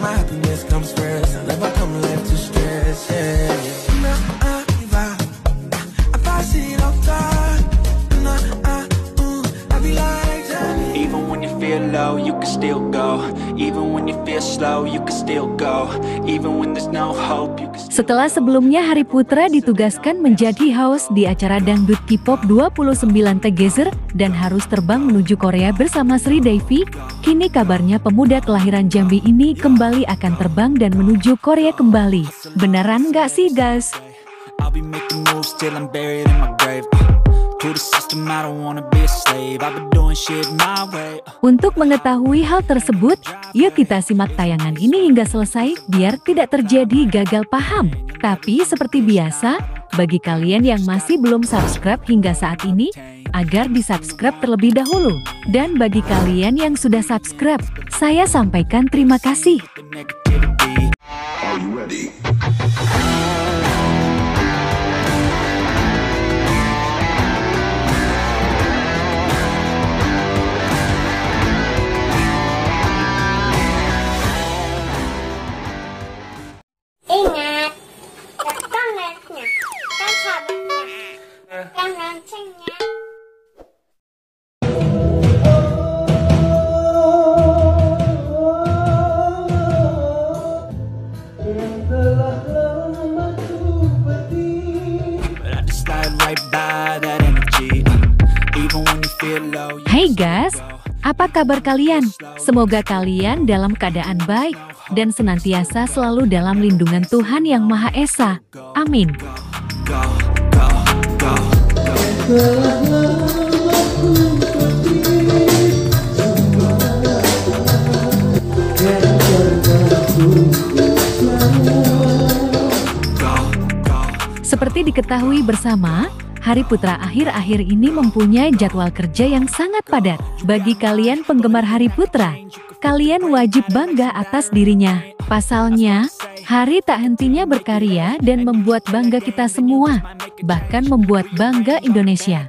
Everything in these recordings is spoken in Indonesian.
my happiness comes first. I never come life to stress, yeah. Even when you feel low, you can still go. Even when you feel slow, you can still go. Even when there's no hope, you can still... Setelah sebelumnya Hari Putra ditugaskan menjadi host di acara Dangdut K-pop 29 Together dan harus terbang menuju Korea bersama Sri Devi, kini kabarnya pemuda kelahiran Jambi ini kembali akan terbang dan menuju Korea kembali. Beneran nggak sih guys? I'll be making moves till I'm buried in my grave. To the system, I don't wanna be a slave. I've been doing shit my way. Untuk mengetahui hal tersebut, yuk kita simak tayangan ini hingga selesai biar tidak terjadi gagal paham. Tapi seperti biasa, bagi kalian yang masih belum subscribe hingga saat ini, agar di-subscribe terlebih dahulu. Dan bagi kalian yang sudah subscribe, saya sampaikan terima kasih. Are you ready? Ingat, tetangga-nya, dan sahabatnya, dan loncengnya. Hey guys, apa kabar kalian? Semoga kalian dalam keadaan baik dan senantiasa selalu dalam lindungan Tuhan Yang Maha Esa. Amin. Seperti diketahui bersama, Hari Putra akhir-akhir ini mempunyai jadwal kerja yang sangat padat. Bagi kalian penggemar Hari Putra, kalian wajib bangga atas dirinya. Pasalnya, Hari tak hentinya berkarya dan membuat bangga kita semua, bahkan membuat bangga Indonesia.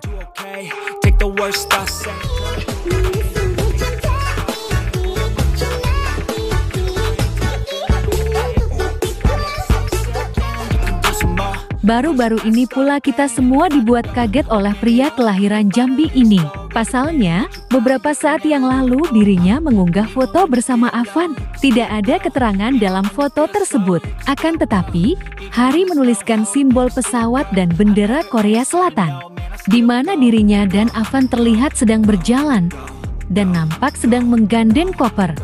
Baru-baru ini pula kita semua dibuat kaget oleh pria kelahiran Jambi ini. Pasalnya, beberapa saat yang lalu dirinya mengunggah foto bersama Avan. Tidak ada keterangan dalam foto tersebut. Akan tetapi, Hari menuliskan simbol pesawat dan bendera Korea Selatan, di mana dirinya dan Avan terlihat sedang berjalan dan nampak sedang menggandeng koper.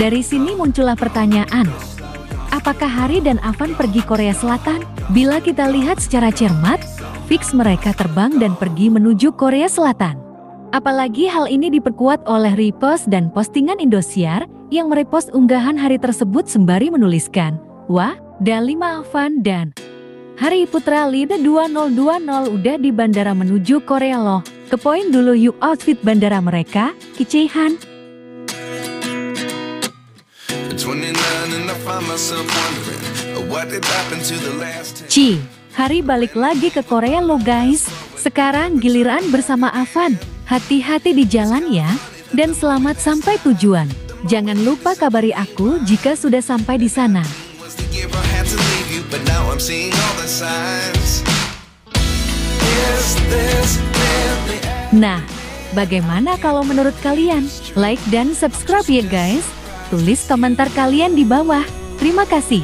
Dari sini muncullah pertanyaan, apakah Hari dan Avan pergi Korea Selatan? Bila kita lihat secara cermat, fix mereka terbang dan pergi menuju Korea Selatan. Apalagi hal ini diperkuat oleh repost dan postingan Indosiar yang merepost unggahan Hari tersebut sembari menuliskan, "Wah, Dalima Avan dan Hari Putra Lida 2020 udah di bandara menuju Korea loh. Kepoin dulu yuk outfit bandara mereka, kecehan." Ci, Hari balik lagi ke Korea lo guys. Sekarang giliran bersama Avan. Hati-hati di jalan ya, dan selamat sampai tujuan. Jangan lupa kabari aku jika sudah sampai di sana. Nah, bagaimana kalau menurut kalian? Like dan subscribe ya guys. Tulis komentar kalian di bawah. Terima kasih.